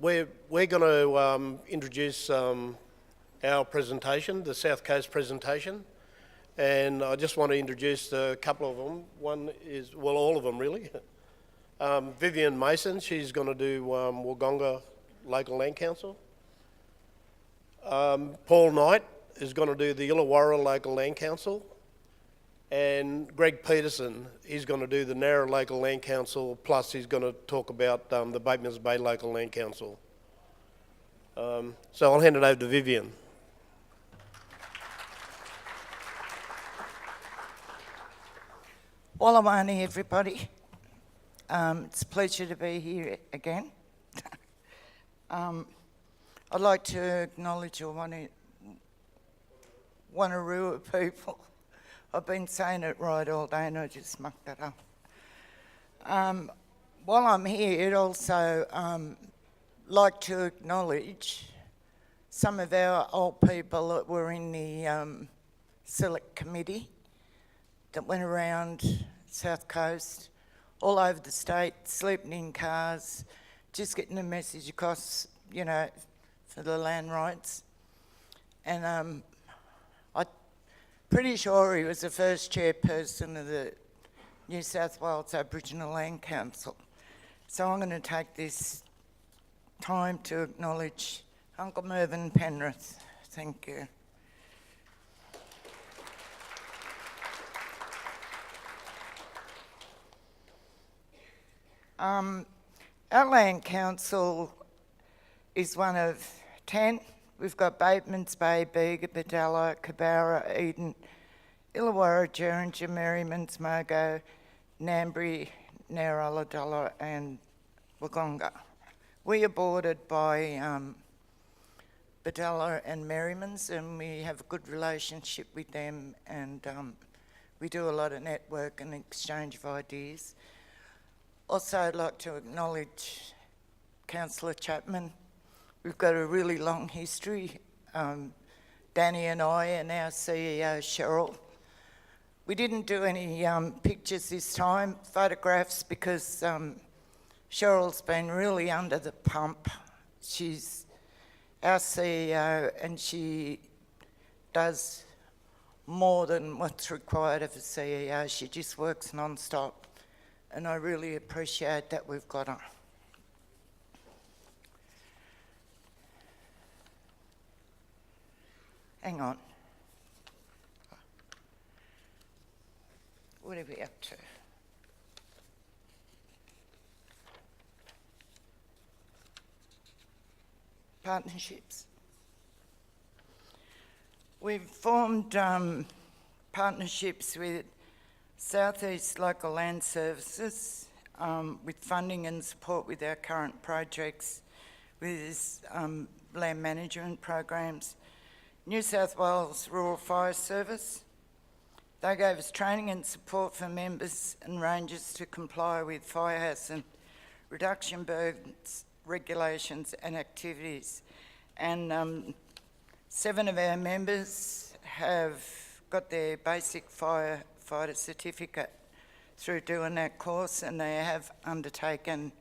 we're going to introduce our presentation, the South Coast presentation, and I just want to introduce a couple of them. One is, well, all of them really. Vivian Mason, she's going to do Wodonga Local Land Council. Paul Knight is going to do the Illawarra Local Land Council. And Greg Peterson, he's going to do the Nowra Local Land Council, plus he's going to talk about the Batemans Bay Local Land Council. So I'll hand it over to Vivian. Wallawani, everybody. It's a pleasure to be here again. I'd like to acknowledge your Wonnarua people. I've been saying it right all day and I just mucked that up. While I'm here, I'd also like to acknowledge some of our old people that were in the select committee that went around South Coast, all over the state, sleeping in cars, just getting the message across, you know, for the land rights. And I'm pretty sure he was the first chairperson of the New South Wales Aboriginal Land Council. So I'm going to take this time to acknowledge Uncle Mervyn Penrith. Thank you. Our land council is one of 10. We've got Batemans Bay, Bega, Badella, Cabara, Eden, Illawarra, Geringa, Merrimans, Mogo, Nambri, Nowra, Ladella and Wodonga. We are bordered by Badella and Merrimans, and we have a good relationship with them, and we do a lot of network and exchange of ideas. Also, I'd like to acknowledge Councillor Chapman. We've got a really long history. Danny and I and our CEO, Cheryl. We didn't do any pictures this time, photographs, because Cheryl's been really under the pump. She's our CEO and she does more than what's required of a CEO. She just works non-stop, and I really appreciate that we've got her. Hang on. What are we up to? Partnerships. We've formed partnerships with Southeast Local Land Services with funding and support with our current projects, with land management programs. New South Wales Rural Fire Service. They gave us training and support for members and rangers to comply with fire hazard reduction burdens, regulations and activities. And 7 of our members have got their basic firefighter certificate through doing that course, and they have undertaken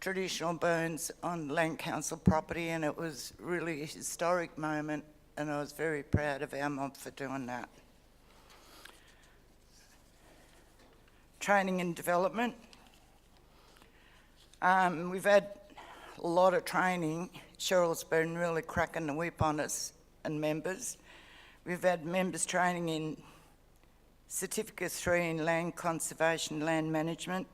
traditional burns on land council property, and it was really a historic moment, and I was very proud of our mob for doing that. Training and development. We've had a lot of training. Cheryl's been really cracking the whip on us and members. We've had members training in Certificate 3 in Land Conservation, Land Management,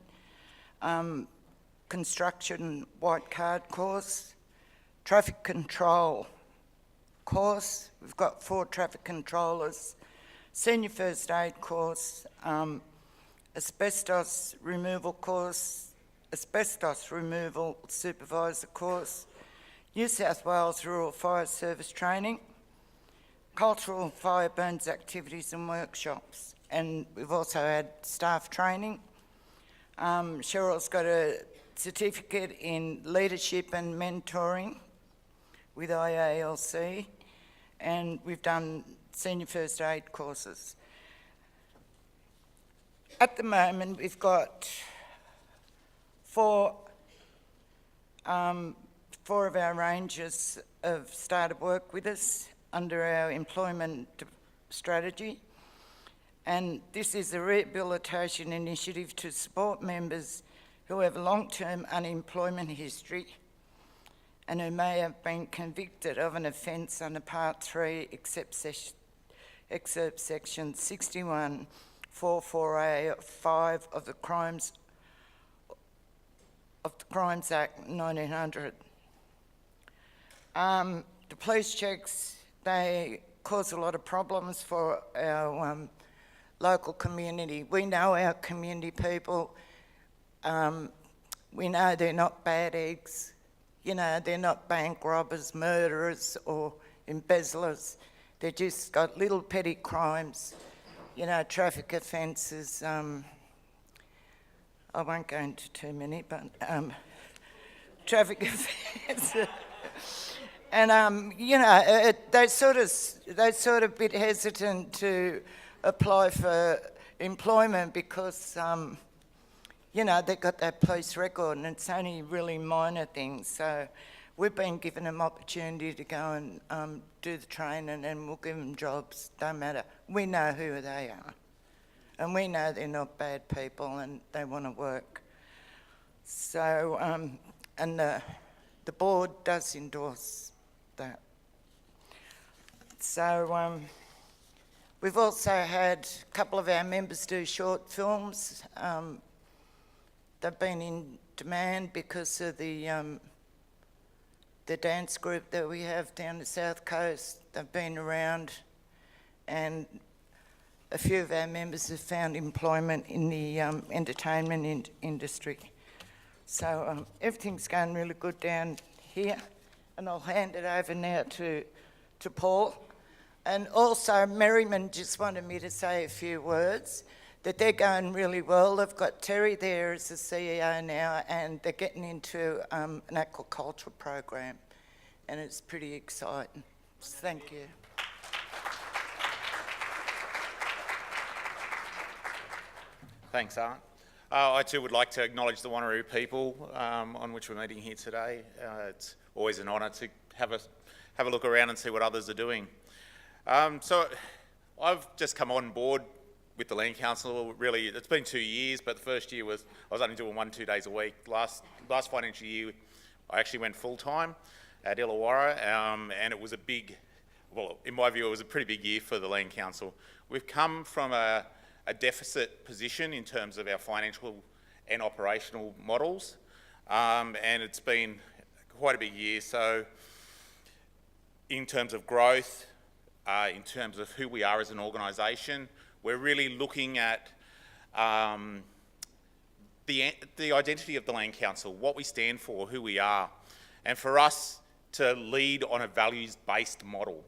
Construction White Card course, Traffic Control course. We've got 4 traffic controllers, Senior First Aid course, Asbestos Removal course, Asbestos Removal Supervisor course, New South Wales Rural Fire Service training, cultural fire burns activities and workshops, and we've also had staff training. Cheryl's got a certificate in leadership and mentoring with IALC, and we've done senior first aid courses. At the moment, we've got 4 4 of our rangers have started work with us under our employment strategy, and this is a rehabilitation initiative to support members who have long-term unemployment history and who may have been convicted of an offence under Part 3, except Section 6144A 5 of the Crimes Act 1900. The police checks, they cause a lot of problems for our local community. We know our community people. We know they're not bad eggs. You know, they're not bank robbers, murderers or embezzlers. They've just got little petty crimes, you know, traffic offences. I won't go into too many, but traffic offences. And, you know, they're sort of bit hesitant to apply for employment because, you know, they've got that police record and it's only really minor things. So we've been giving them opportunity to go and do the training, and we'll give them jobs, don't matter. We know who they are. And we know they're not bad people and they want to work. So, and the board does endorse that. So, we've also had a couple of our members do short films. They've been in demand because of the dance group that we have down the South Coast. They've been around, and a few of our members have found employment in the entertainment industry. So everything's going really good down here, and I'll hand it over now to Paul. And also Merriman just wanted me to say a few words, that they're going really well. They've got Terry there as the CEO now, and they're getting into an aquaculture program, and it's pretty exciting. Thank you. Thanks, Art. I too would like to acknowledge the Wonnarua people on which we're meeting here today. It's always an honour to have a look around and see what others are doing. So I've just come on board with the Land Council. Really, it's been 2 years, but the first year I was only doing 1-2 days a week. Last financial year, I actually went full time at Illawarra, and it was in my view, it was a pretty big year for the Land Council. We've come from a deficit position in terms of our financial and operational models, and it's been quite a big year. So in terms of growth, in terms of who we are as an organisation, we're really looking at the identity of the Land Council, what we stand for, who we are, and for us to lead on a values-based model.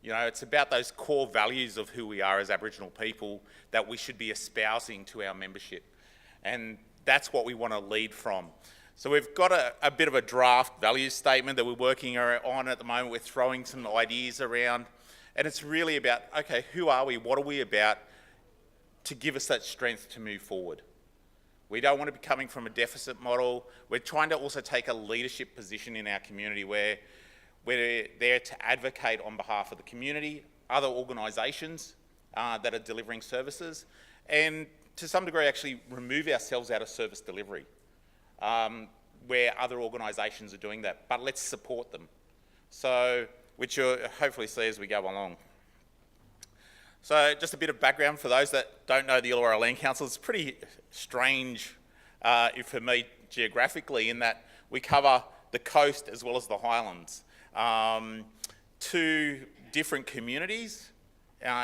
You know, it's about those core values of who we are as Aboriginal people that we should be espousing to our membership. And that's what we want to lead from. So we've got a bit of a draft values statement that we're working on at the moment. We're throwing some ideas around. And it's really about, okay, who are we? What are we about to give us that strength to move forward? We don't want to be coming from a deficit model. We're trying to also take a leadership position in our community where we're there to advocate on behalf of the community, other organisations that are delivering services, and to some degree actually remove ourselves out of service delivery where other organisations are doing that, but let's support them. So, which you'll hopefully see as we go along. So just a bit of background for those that don't know the Illawarra Land Council. It's pretty strange for me geographically in that we cover the coast as well as the highlands. 2 different communities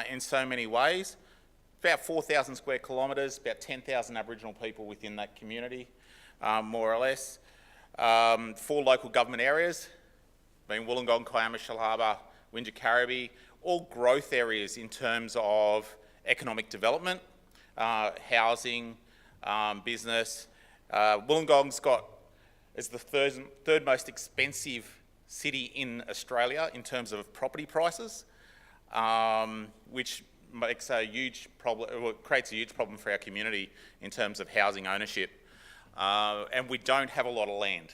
in so many ways. About 4,000 square kilometres, about 10,000 Aboriginal people within that community, more or less. 4 local government areas, being Wollongong, Kiama, Shellharbour, Wingecarribee, all growth areas in terms of economic development, housing, business. Wollongong's is the third most expensive city in Australia in terms of property prices, which makes a huge problem, creates a huge problem for our community in terms of housing ownership. And we don't have a lot of land.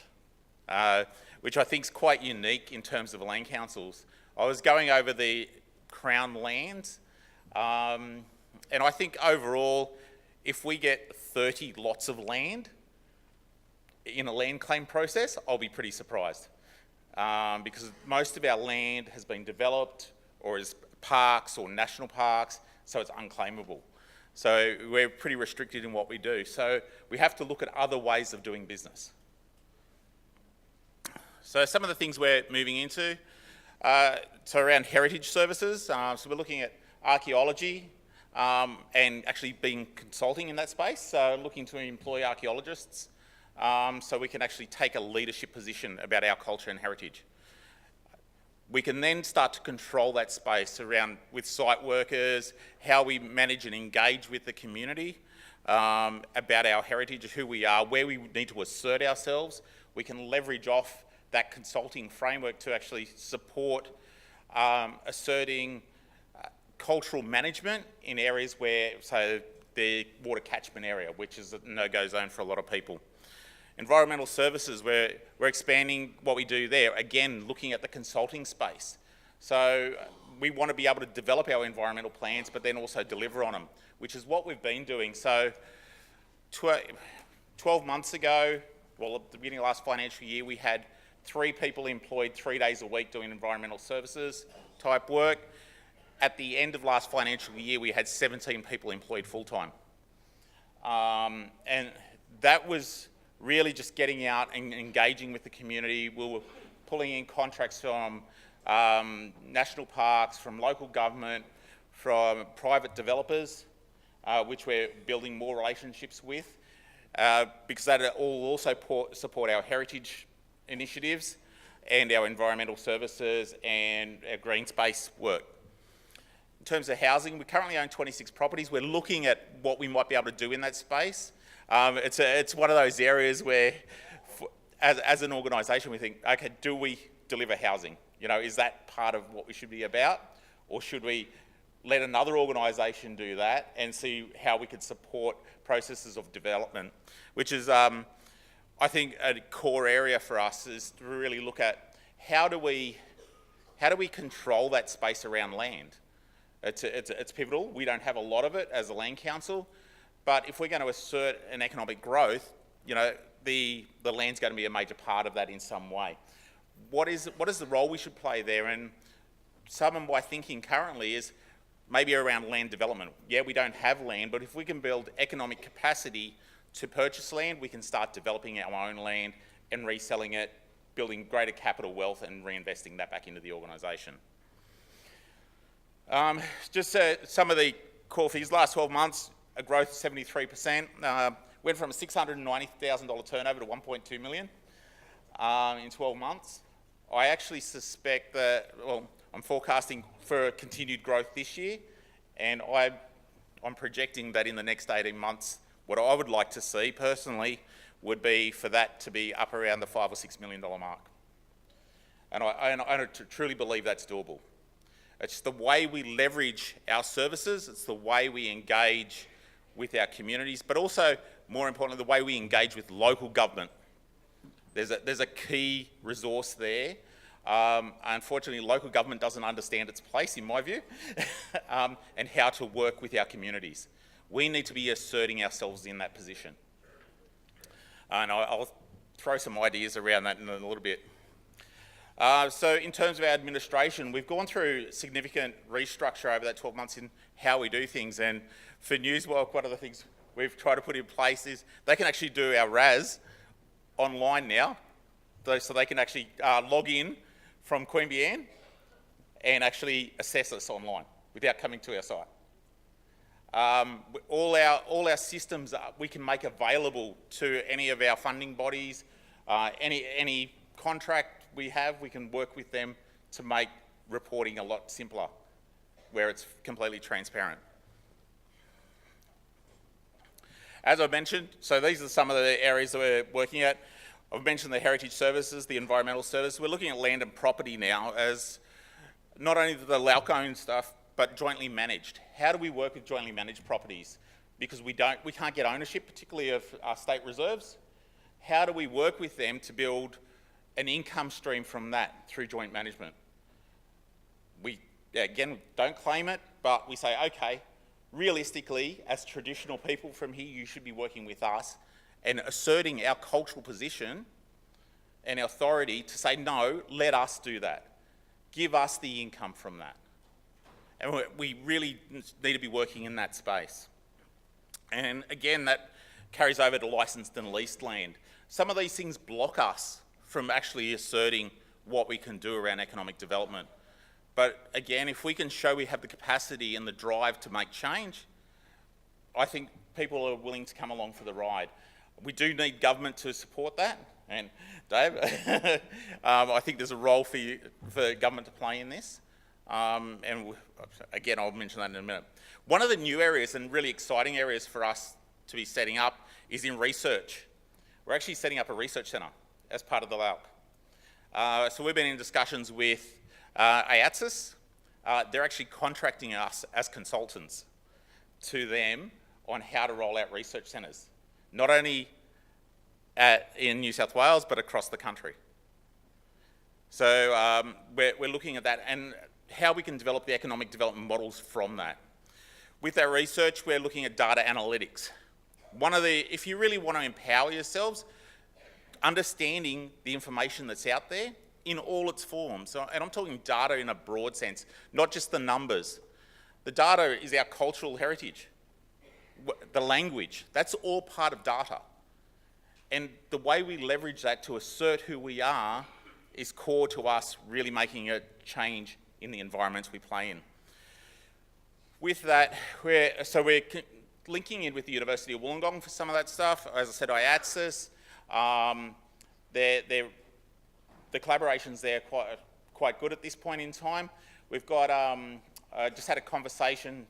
which I think is quite unique in terms of land councils. I was going over the Crown lands, and I think overall, if we get 30 lots of land in a land claim process, I'll be pretty surprised. Because most of our land has been developed or is parks or national parks, so it's unclaimable. So we're pretty restricted in what we do. So we have to look at other ways of doing business. So some of the things we're moving into, so around heritage services, so we're looking at archaeology and actually being consulting in that space, so looking to employ archaeologists so we can actually take a leadership position about our culture and heritage. We can then start to control that space around with site workers, how we manage and engage with the community about our heritage, who we are, where we need to assert ourselves. We can leverage off that consulting framework to actually support asserting cultural management in areas where, so the water catchment area, which is a no-go zone for a lot of people. Environmental services, we're expanding what we do there, again, looking at the consulting space. So we want to be able to develop our environmental plans, but then also deliver on them, which is what we've been doing. So 12 months ago, well, at the beginning of last financial year, we had 3 people employed 3 days a week doing environmental services type work. At the end of last financial year, we had 17 people employed full-time. And that was really just getting out and engaging with the community. We were pulling in contracts from national parks, from local government, from private developers, which we're building more relationships with, because that will also support our heritage initiatives and our environmental services and our green space work. In terms of housing, we currently own 26 properties. We're looking at what we might be able to do in that space. It's one of those areas where, as an organisation, we think, okay, do we deliver housing? You know, is that part of what we should be about? Or should we let another organisation do that and see how we could support processes of development? Which is, I think, a core area for us is to really look at how do we control that space around land? It's pivotal. We don't have a lot of it as a land council. But if we're going to assert an economic growth, you know, the land's going to be a major part of that in some way. What is the role we should play there? And some of my thinking currently is maybe around land development. Yeah, we don't have land, but if we can build economic capacity to purchase land, we can start developing our own land and reselling it, building greater capital wealth and reinvesting that back into the organisation. Just some of the core figures, last 12 months, a growth of 73%, went from a $690,000 turnover to 1.2 million in 12 months. I actually suspect that, well, I'm forecasting for continued growth this year, and I'm projecting that in the next 18 months, what I would like to see personally would be for that to be up around the $5 or $6 million mark. And I truly believe that's doable. It's the way we leverage our services, it's the way we engage with our communities, but also, more importantly, the way we engage with local government. There's a key resource there. Unfortunately, local government doesn't understand its place, in my view, and how to work with our communities. We need to be asserting ourselves in that position. And I'll throw some ideas around that in a little bit. So in terms of our administration, we've gone through significant restructure over that 12 months in how we do things. And for NSWALC, one of the things we've tried to put in place is they can actually do our RAS online now. So they can actually log in from Queanbeyan and actually assess us online without coming to our site. All our systems we can make available to any of our funding bodies, any contract we have, we can work with them to make reporting a lot simpler, where it's completely transparent. As I mentioned, so these are some of the areas that we're working at. I've mentioned the heritage services, the environmental services. We're looking at land and property now as not only the LALC owned stuff, but jointly managed. How do we work with jointly managed properties? Because we can't get ownership, particularly of our state reserves. How do we work with them to build an income stream from that through joint management. We, again, don't claim it, but we say, okay, realistically, as traditional people from here, you should be working with us and asserting our cultural position and authority to say, no, let us do that. Give us the income from that. And we really need to be working in that space. And again, that carries over to licensed and leased land. Some of these things block us from actually asserting what we can do around economic development. But again, if we can show we have the capacity and the drive to make change, I think people are willing to come along for the ride. We do need government to support that. And Dave, I think there's a role for government to play in this. Again, I'll mention that in a minute. One of the new areas and really exciting areas for us to be setting up is in research. We're actually setting up a research centre as part of the LALC. So we've been in discussions with AATSIS. They're actually contracting us as consultants to them on how to roll out research centres, not only in New South Wales, but across the country. So we're looking at that and how we can develop the economic development models from that. With our research, we're looking at data analytics. If you really want to empower yourselves, understanding the information that's out there in all its forms, and I'm talking data in a broad sense, not just the numbers. The data is our cultural heritage, the language, that's all part of data. And the way we leverage that to assert who we are is core to us really making a change in the environments we play in. With that, we're linking in with the University of Wollongong for some of that stuff. As I said, IATSIS, the collaborations there are quite good at this point in time. We've got, just had a conversation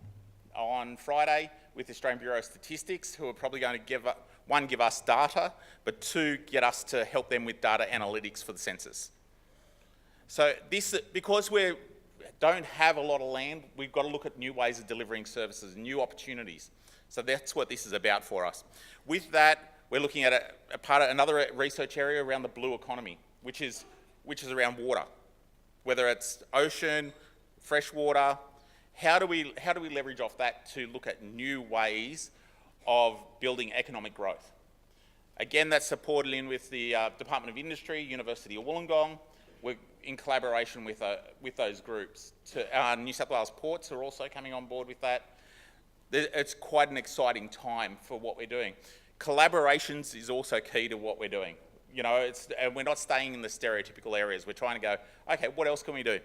on Friday with the Australian Bureau of Statistics, who are probably going to give us data, but two, get us to help them with data analytics for the census. So because we don't have a lot of land, we've got to look at new ways of delivering services, new opportunities. So that's what this is about for us. With that, we're looking at another research area around the blue economy, which is around water, whether it's ocean, fresh water. How do we leverage off that to look at new ways of building economic growth? Again, that's supported in with the Department of Industry, University of Wollongong. We're in collaboration with those groups. New South Wales Ports are also coming on board with that. It's quite an exciting time for what we're doing. Collaborations is also key to what we're doing. You know, and we're not staying in the stereotypical areas. We're trying to go, okay, what else can we do?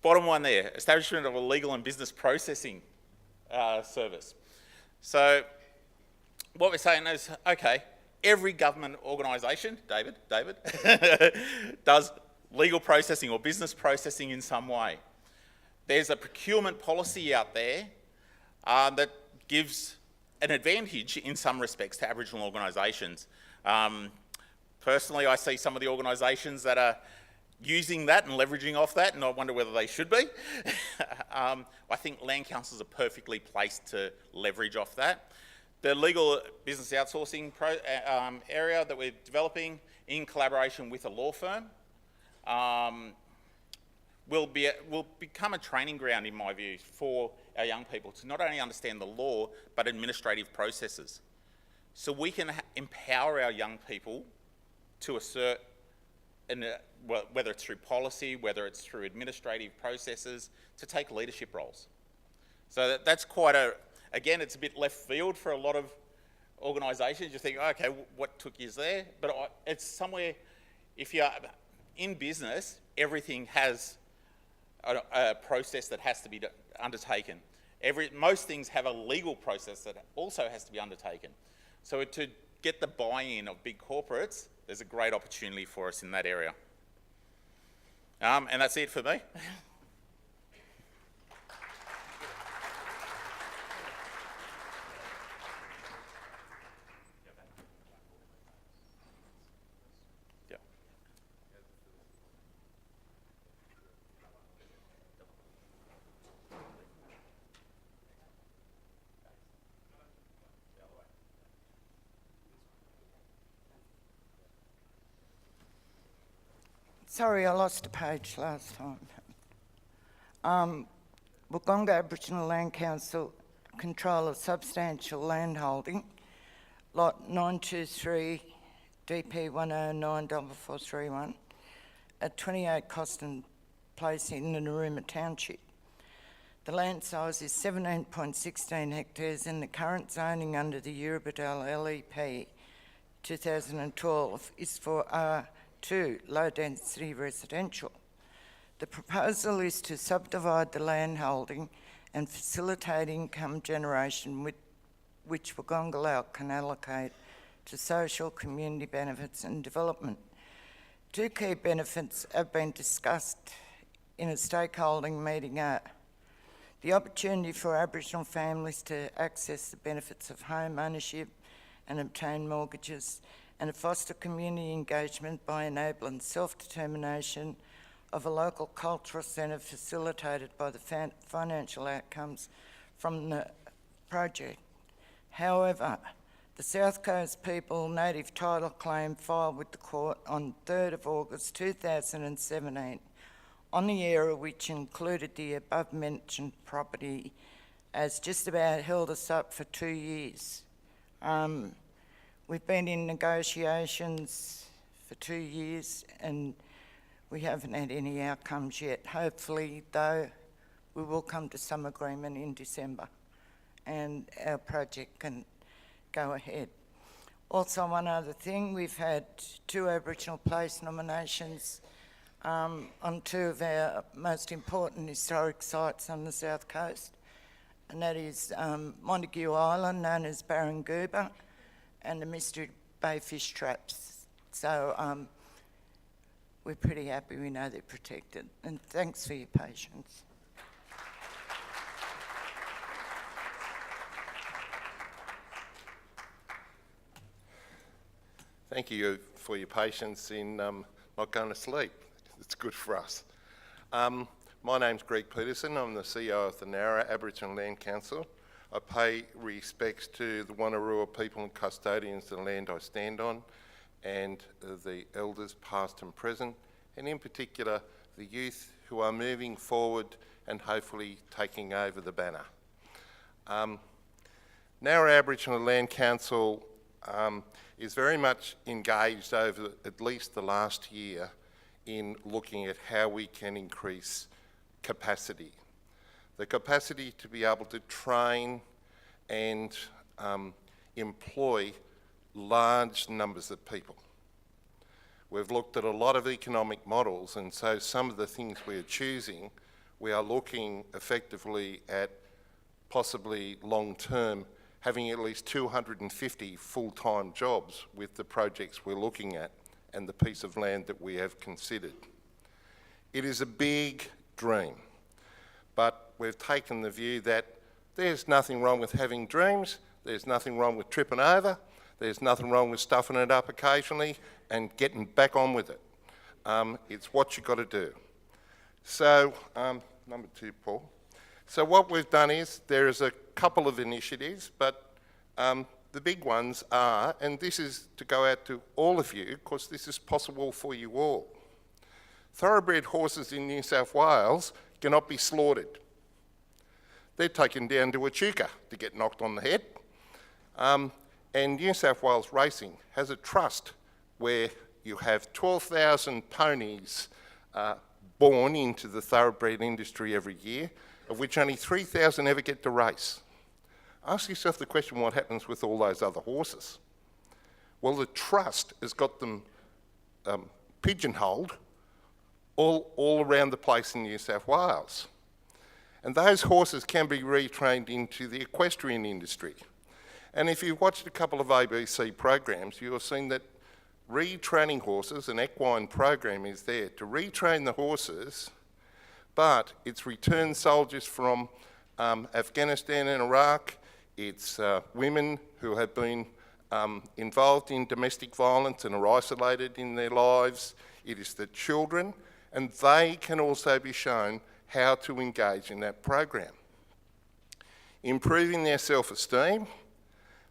Bottom one there, establishment of a legal and business processing service. So what we're saying is, okay, every government organisation, David, does legal processing or business processing in some way. There's a procurement policy out there that gives an advantage in some respects to Aboriginal organisations. Personally, I see some of the organisations that are using that and leveraging off that, and I wonder whether they should be. I think land councils are perfectly placed to leverage off that. The legal business outsourcing area that we're developing in collaboration with a law firm will become a training ground, in my view, for our young people to not only understand the law, but administrative processes. So we can empower our young people to assert, whether it's through policy, whether it's through administrative processes, to take leadership roles. So that's quite again, it's a bit left field for a lot of organisations. You think, okay, what took you there? But it's somewhere, if you're in business, everything has a process that has to be undertaken. Most things have a legal process that also has to be undertaken. So to get the buy-in of big corporates, there's a great opportunity for us in that area. And that's it for me. Sorry, I lost a page last time. Wonnarua Aboriginal Land Council control of substantial landholding, lot 923 DP 1094431 at 28 Coston Place in Nowra Township. The land size is 17.16 hectares and the current zoning under the Urabadal LEP 2012 is for R2 low density residential. The proposal is to subdivide the land holding and facilitate income generation which Wonnarua can allocate to social community benefits and development. Two key benefits have been discussed in a stakeholding meeting the opportunity for Aboriginal families to access the benefits of home ownership and obtain mortgages, and to foster community engagement by enabling self-determination of a local cultural centre facilitated by the financial outcomes from the project. However, the South Coast People native title claim filed with the court on 3rd of August 2017 on the area which included the above mentioned property has just about held us up for 2 years. We've been in negotiations for 2 years and we haven't had any outcomes yet. Hopefully, though, we will come to some agreement in December and our project can go ahead. Also, one other thing, we've had 2 Aboriginal place nominations on 2 of our most important historic sites on the South Coast, and that is Montague Island, known as Barangooba, and the Mystery Bay Fish Traps. So we're pretty happy we know they're protected, and thanks for your patience. Thank you for your patience in not going to sleep. It's good for us. My name's Greg Peterson. I'm the CEO of the Nowra Aboriginal Land Council. I pay respects to the Wonnarua people and custodians of the land I stand on, and the elders past and present, and in particular the youth who are moving forward and hopefully taking over the banner. Nowra Aboriginal Land Council is very much engaged over at least the last year in looking at how we can increase capacity. The capacity to be able to train and employ large numbers of people. We've looked at a lot of economic models, and so some of the things we're choosing, we are looking effectively at possibly long-term having at least 250 full-time jobs with the projects we're looking at and the piece of land that we have considered. It is a big dream, but we've taken the view that there's nothing wrong with having dreams, there's nothing wrong with tripping over, there's nothing wrong with stuffing it up occasionally and getting back on with it. It's what you've got to do. So, number 2, Paul. So what we've done is, there is a couple of initiatives, but the big ones are, and this is to go out to all of you, because this is possible for you all. Thoroughbred horses in New South Wales cannot be slaughtered. They're taken down to Echuca to get knocked on the head. And New South Wales Racing has a trust where you have 12,000 ponies born into the thoroughbred industry every year, of which only 3,000 ever get to race. Ask yourself the question, what happens with all those other horses? Well, the trust has got them pigeonholed all around the place in New South Wales. And those horses can be retrained into the equestrian industry. And if you've watched a couple of ABC programs, you'll have seen that retraining horses, an equine program is there to retrain the horses, but it's returned soldiers from Afghanistan and Iraq, it's women who have been involved in domestic violence and are isolated in their lives, it is the children, and they can also be shown how to engage in that program. Improving their self-esteem,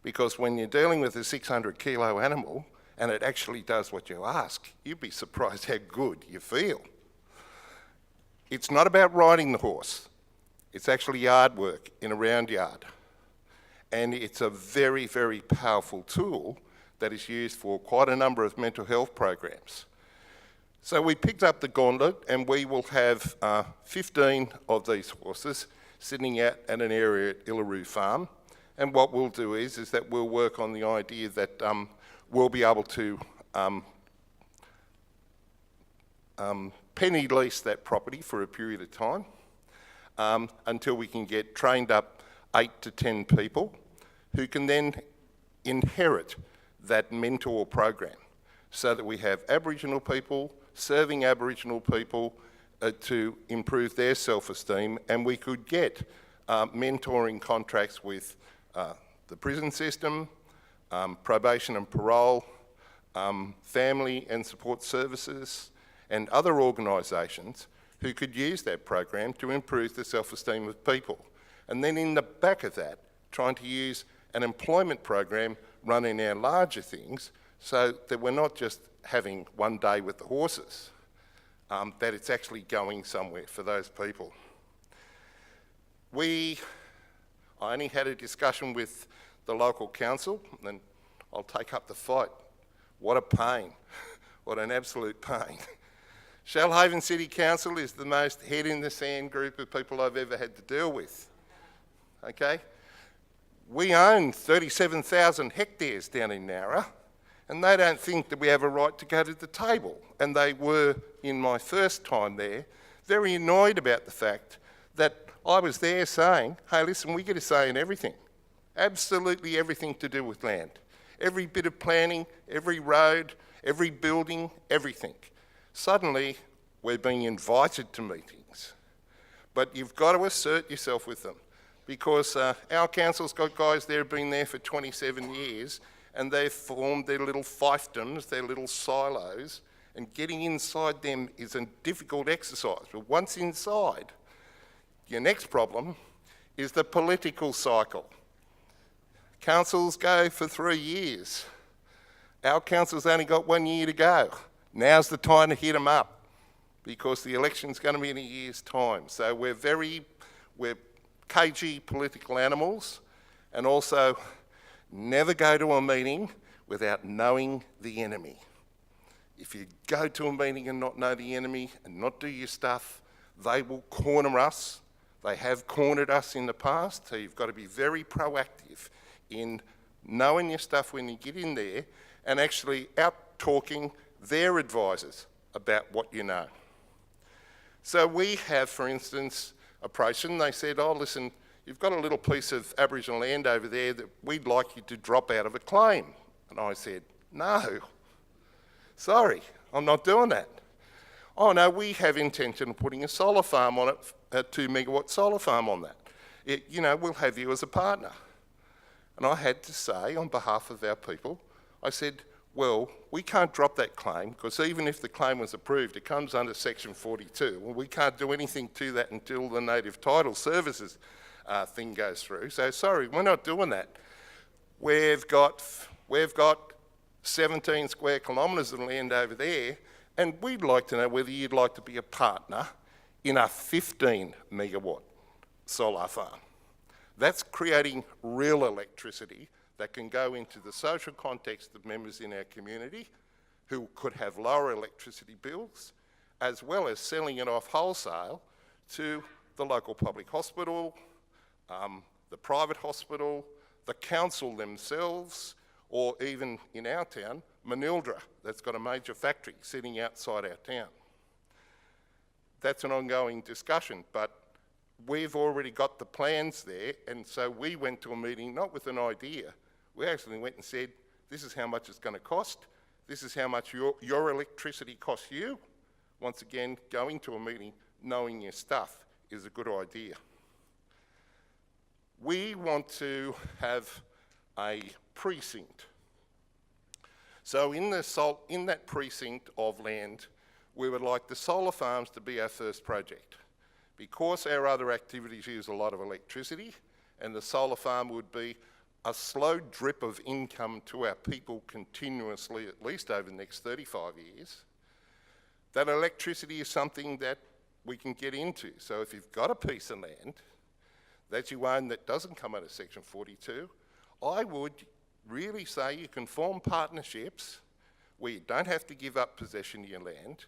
because when you're dealing with a 600 kilo animal and it actually does what you ask, you'd be surprised how good you feel. It's not about riding the horse. It's actually yard work in a round yard. And it's a very, very powerful tool that is used for quite a number of mental health programs. So we picked up the gauntlet, and we will have 15 of these horses sitting out at an area at Illawarra Farm. And what we'll do is that we'll work on the idea that we'll be able to penny lease that property for a period of time until we can get trained up 8 to 10 people who can then inherit that mentor program, so that we have Aboriginal people serving Aboriginal people to improve their self-esteem, and we could get mentoring contracts with the prison system, probation and parole, family and support services, and other organisations who could use that program to improve the self-esteem of people. And then in the back of that, trying to use an employment program run in our larger things, so that we're not just having one day with the horses, that it's actually going somewhere for those people. I only had a discussion with the local council, and I'll take up the fight. What a pain, what an absolute pain. Shellhaven City Council is the most head in the sand group of people I've ever had to deal with, okay? We own 37,000 hectares down in Nowra, and they don't think that we have a right to go to the table. And they were, in my first time there, very annoyed about the fact that I was there saying, hey, listen, we get a say in everything. Absolutely everything to do with land. Every bit of planning, every road, every building, everything. Suddenly, we're being invited to meetings. But you've got to assert yourself with them, because our council's got guys there who've been there for 27 years, and they've formed their little fiefdoms, their little silos, and getting inside them is a difficult exercise. But once inside, your next problem is the political cycle. Councils go for 3 years. Our council's only got 1 year to go. Now's the time to hit them up, because the election's going to be in a year's time. So we're cagey political animals, and also never go to a meeting without knowing the enemy. If you go to a meeting and not know the enemy and not do your stuff, they will corner us. They have cornered us in the past, so you've got to be very proactive in knowing your stuff when you get in there and actually out-talking their advisors about what you know. So we have, for instance, approached them. They said, oh, listen, you've got a little piece of Aboriginal land over there that we'd like you to drop out of a claim. And I said, no, sorry, I'm not doing that. Oh no, we have intention of putting a solar farm on it, a 2 megawatt solar farm on that. We'll have you as a partner. And I had to say, on behalf of our people, I said, well, we can't drop that claim, because even if the claim was approved, it comes under Section 42. Well, we can't do anything to that until the Native Title Services thing goes through. So sorry, we're not doing that. We've got 17 square kilometres of land over there, and we'd like to know whether you'd like to be a partner in a 15 megawatt solar farm. That's creating real electricity that can go into the social context of members in our community who could have lower electricity bills, as well as selling it off wholesale to the local public hospital, the private hospital, the council themselves, or even in our town, Manildra, that's got a major factory sitting outside our town. That's an ongoing discussion, but we've already got the plans there, and so we went to a meeting not with an idea. We actually went and said, this is how much it's going to cost, this is how much your electricity costs you. Once again, going to a meeting, knowing your stuff is a good idea. We want to have a precinct. So in that precinct of land, we would like the solar farms to be our first project. Because our other activities use a lot of electricity, and the solar farm would be a slow drip of income to our people continuously, at least over the next 35 years, that electricity is something that we can get into. So if you've got a piece of land that you own that doesn't come under Section 42, I would really say you can form partnerships where you don't have to give up possession of your land,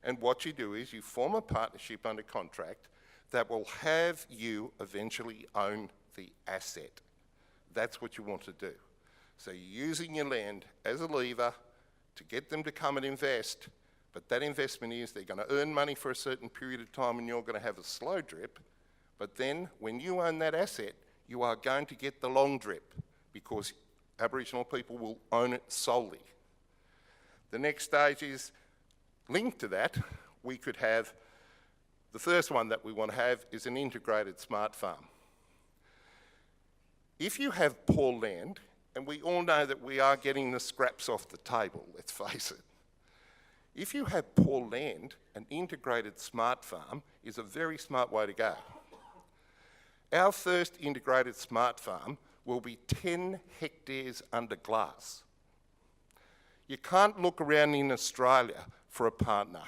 and what you do is you form a partnership under contract that will have you eventually own the asset. That's what you want to do. So you're using your land as a lever to get them to come and invest, but that investment is they're going to earn money for a certain period of time and you're going to have a slow drip, but then when you own that asset, you are going to get the long drip because Aboriginal people will own it solely. The next stage is linked to that. We could have, the first one that we want to have is an integrated smart farm. If you have poor land, and we all know that we are getting the scraps off the table, let's face it. If you have poor land, an integrated smart farm is a very smart way to go. Our first integrated smart farm will be 10 hectares under glass. You can't look around in Australia for a partner.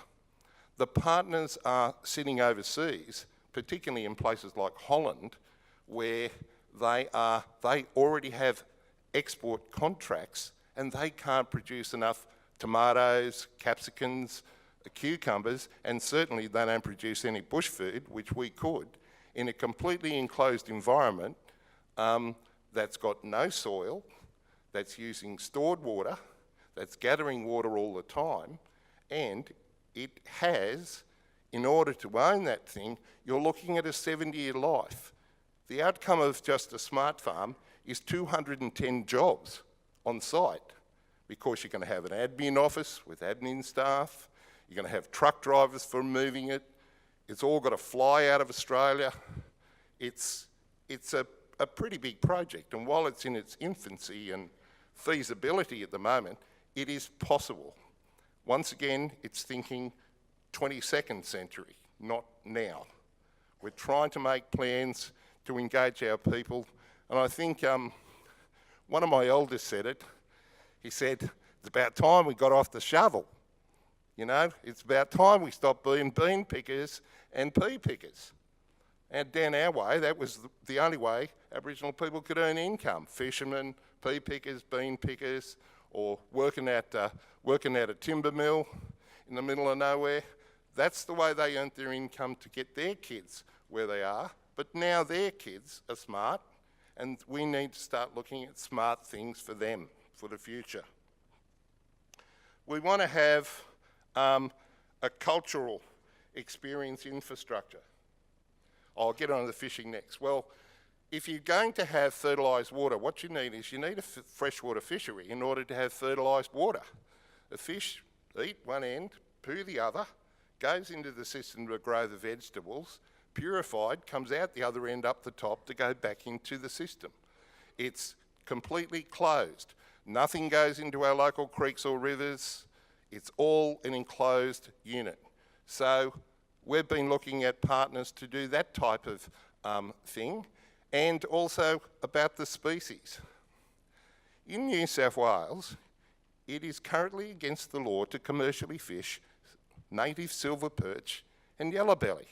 The partners are sitting overseas, particularly in places like Holland, where they already have export contracts and they can't produce enough tomatoes, capsicums, cucumbers, and certainly they don't produce any bush food, which we could, in a completely enclosed environment that's got no soil, that's using stored water, that's gathering water all the time, and it has, in order to own that thing, you're looking at a 70-year life. The outcome of just a smart farm is 210 jobs on site because you're going to have an admin office with admin staff, you're going to have truck drivers for moving it, it's all got to fly out of Australia. It's a pretty big project, and while it's in its infancy and feasibility at the moment, it is possible. Once again, it's thinking 22nd century, not now. We're trying to make plans to engage our people, and I think one of my elders said it. He said, it's about time we got off the shovel. You know, it's about time we stopped being bean pickers and pea pickers. And down our way, that was the only way Aboriginal people could earn income. Fishermen, pea pickers, bean pickers, or working at a timber mill in the middle of nowhere. That's the way they earned their income to get their kids where they are. But now their kids are smart, and we need to start looking at smart things for them, for the future. We want to have a cultural experience infrastructure. I'll get on to the fishing next. Well, if you're going to have fertilised water, what you need is you need a freshwater fishery in order to have fertilised water. The fish eat one end, poo the other, goes into the system to grow the vegetables, purified, comes out the other end up the top to go back into the system. It's completely closed. Nothing goes into our local creeks or rivers. It's all an enclosed unit. So we've been looking at partners to do that type of thing, and also about the species. In New South Wales, it is currently against the law to commercially fish native silver perch and yellowbelly.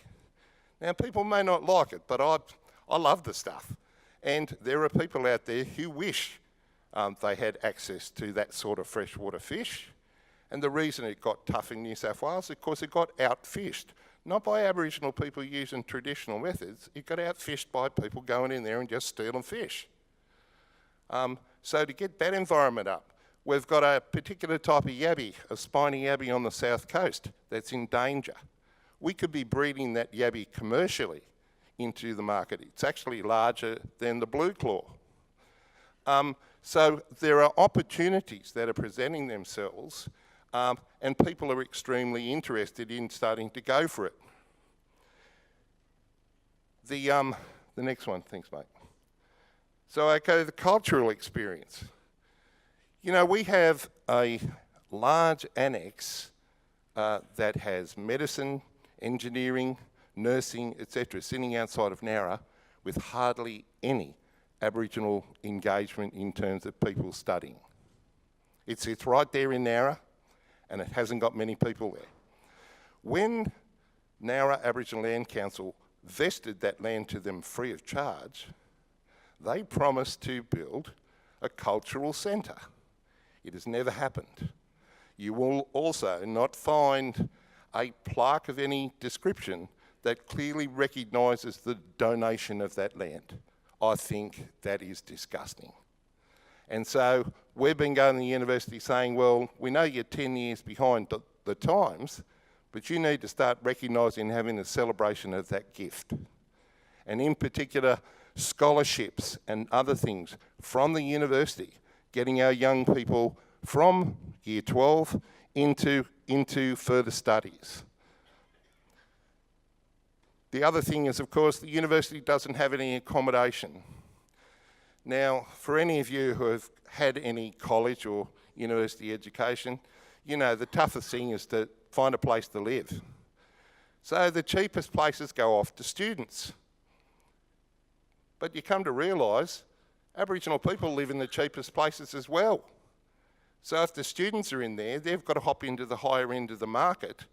Now, people may not like it, but I love the stuff. And there are people out there who wish they had access to that sort of freshwater fish. And the reason it got tough in New South Wales is because it got outfished. Not by Aboriginal people using traditional methods, it got outfished by people going in there and just stealing fish. So to get that environment up, we've got a particular type of yabby, a spiny yabby on the south coast that's in danger. We could be breeding that yabby commercially into the market. It's actually larger than the blue claw. So there are opportunities that are presenting themselves, and people are extremely interested in starting to go for it. The next one, thanks mate. So okay, the cultural experience. You know, we have a large annex that has medicine, engineering, nursing, etc., sitting outside of Nowra with hardly any Aboriginal engagement in terms of people studying. It's right there in Nowra, and it hasn't got many people there. When Nowra Aboriginal Land Council vested that land to them free of charge, they promised to build a cultural centre. It has never happened. You will also not find a plaque of any description that clearly recognises the donation of that land. I think that is disgusting. And so we've been going to the university saying, well, we know you're 10 years behind the times, but you need to start recognising and having a celebration of that gift. And in particular, scholarships and other things from the university, getting our young people from year 12 into further studies. The other thing is, of course, the university doesn't have any accommodation. Now, for any of you who have had any college or university education, you know the toughest thing is to find a place to live. So the cheapest places go off to students. But you come to realise Aboriginal people live in the cheapest places as well. So if the students are in there, they've got to hop into the higher end of the market.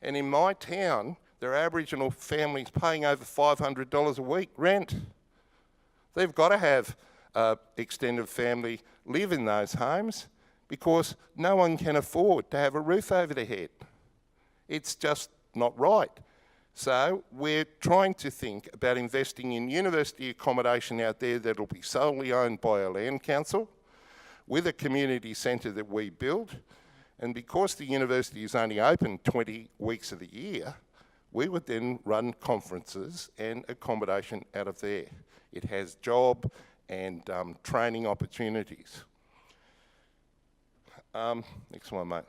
And in my town, there are Aboriginal families paying over $500 a week rent. They've got to have extended family live in those homes because no one can afford to have a roof over their head. It's just not right. So we're trying to think about investing in university accommodation out there that'll be solely owned by a land council with a community centre that we build. And because the university is only open 20 weeks of the year, we would then run conferences and accommodation out of there. It has job and training opportunities. Next one, mate.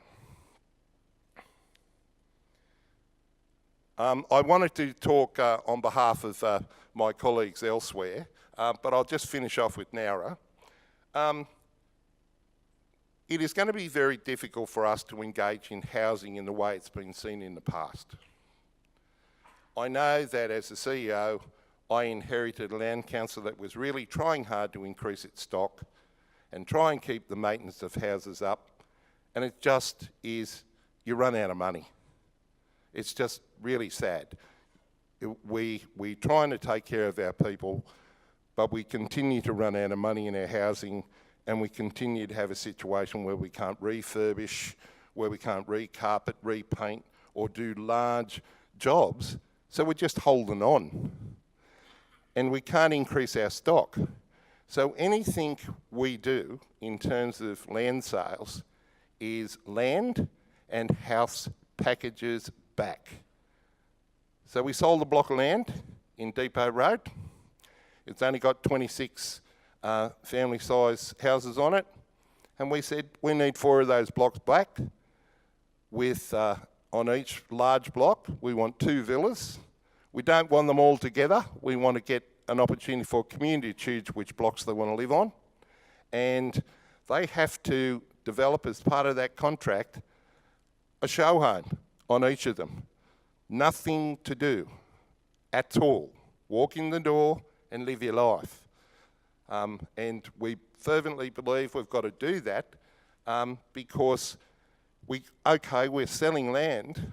I wanted to talk on behalf of my colleagues elsewhere, but I'll just finish off with Nowra. It is going to be very difficult for us to engage in housing in the way it's been seen in the past. I know that as the CEO, I inherited a land council that was really trying hard to increase its stock and try and keep the maintenance of houses up, and it just is, you run out of money. It's just really sad. We're trying to take care of our people, but we continue to run out of money in our housing, and we continue to have a situation where we can't refurbish, where we can't recarpet, repaint, or do large jobs. So we're just holding on. And we can't increase our stock. So anything we do in terms of land sales is land and house packages back. So we sold a block of land in Depot Road. It's only got 26 family size houses on it. And we said, we need 4 of those blocks back with, on each large block, we want 2 villas. We don't want them all together. We want to get an opportunity for community to choose which blocks they want to live on. And they have to develop as part of that contract a show home on each of them. Nothing to do at all. Walk in the door and live your life. And we fervently believe we've got to do that because we're selling land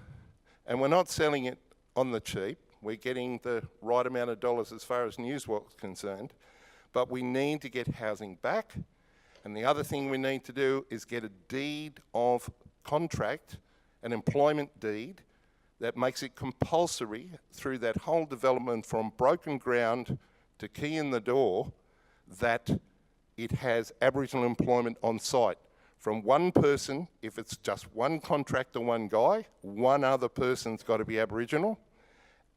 and we're not selling it on the cheap. We're getting the right amount of dollars as far as NSWALC is concerned, but we need to get housing back. And the other thing we need to do is get a deed of contract, an employment deed, that makes it compulsory through that whole development from broken ground to key in the door that it has Aboriginal employment on site. From one person, if it's just one contractor, one guy, one other person's got to be Aboriginal,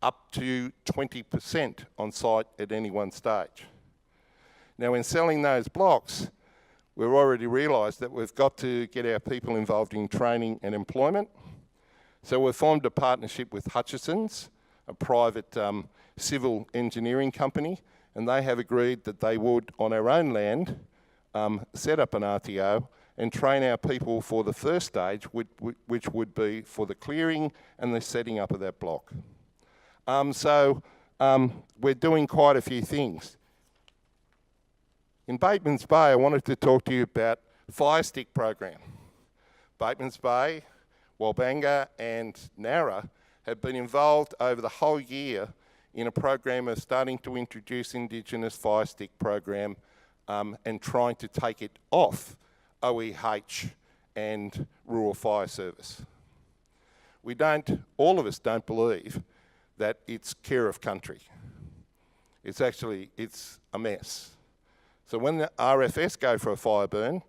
up to 20% on site at any one stage. Now in selling those blocks, we've already realised that we've got to get our people involved in training and employment. So we've formed a partnership with Hutchison's, a private civil engineering company, and they have agreed that they would, on our own land, set up an RTO and train our people for the first stage, which would be for the clearing and the setting up of that block. So we're doing quite a few things. In Batemans Bay, I wanted to talk to you about Fire Stick program. Batemans Bay, Walbanga and Nowra have been involved over the whole year in a program of starting to introduce Indigenous Fire Stick program and trying to take it off OEH and Rural Fire Service. All of us don't believe that it's care of country. It's a mess. So when the RFS go for a fire burn,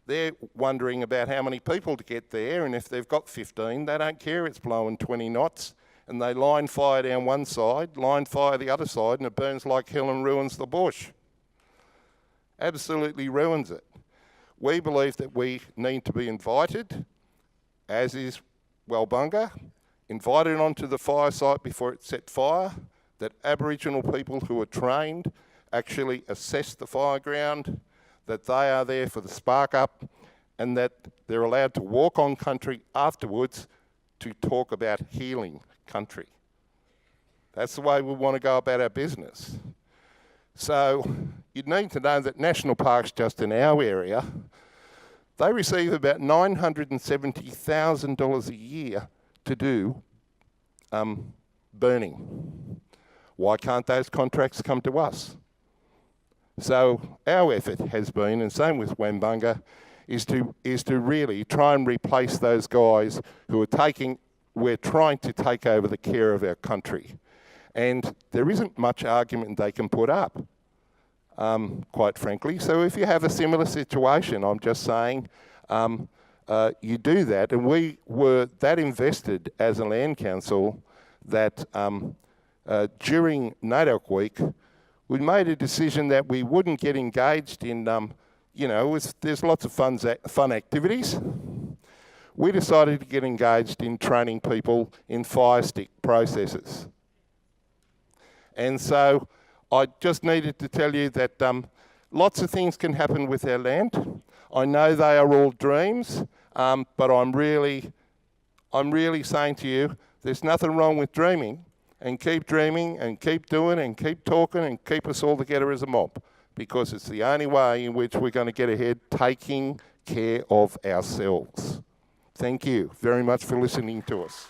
they're wondering about how many people to get there, and if they've got 15, they don't care, it's blowing 20 knots, and they line fire down one side, line fire the other side, and it burns like hell and ruins the bush. Absolutely ruins it. We believe that we need to be invited, as is Walbanga, invited onto the fire site before it's set fire, that Aboriginal people who are trained actually assess the fire ground, that they are there for the spark up, and that they're allowed to walk on country afterwards to talk about healing country. That's the way we want to go about our business. So you'd need to know that national parks just in our area, they receive about $970,000 a year to do burning. Why can't those contracts come to us? So our effort has been, and same with Wambunga, is to really try and replace those guys who are we're trying to take over the care of our country. And there isn't much argument they can put up, quite frankly. So if you have a similar situation, I'm just saying, you do that. And we were that invested as a land council that during NAIDOC week, we made a decision that we wouldn't get engaged in, there's lots of fun activities. We decided to get engaged in training people in fire stick processes. And so I just needed to tell you that lots of things can happen with our land. I know they are all dreams, but I'm really saying to you, there's nothing wrong with dreaming. And keep dreaming and keep doing and keep talking and keep us all together as a mob, because it's the only way in which we're going to get ahead, taking care of ourselves. Thank you very much for listening to us.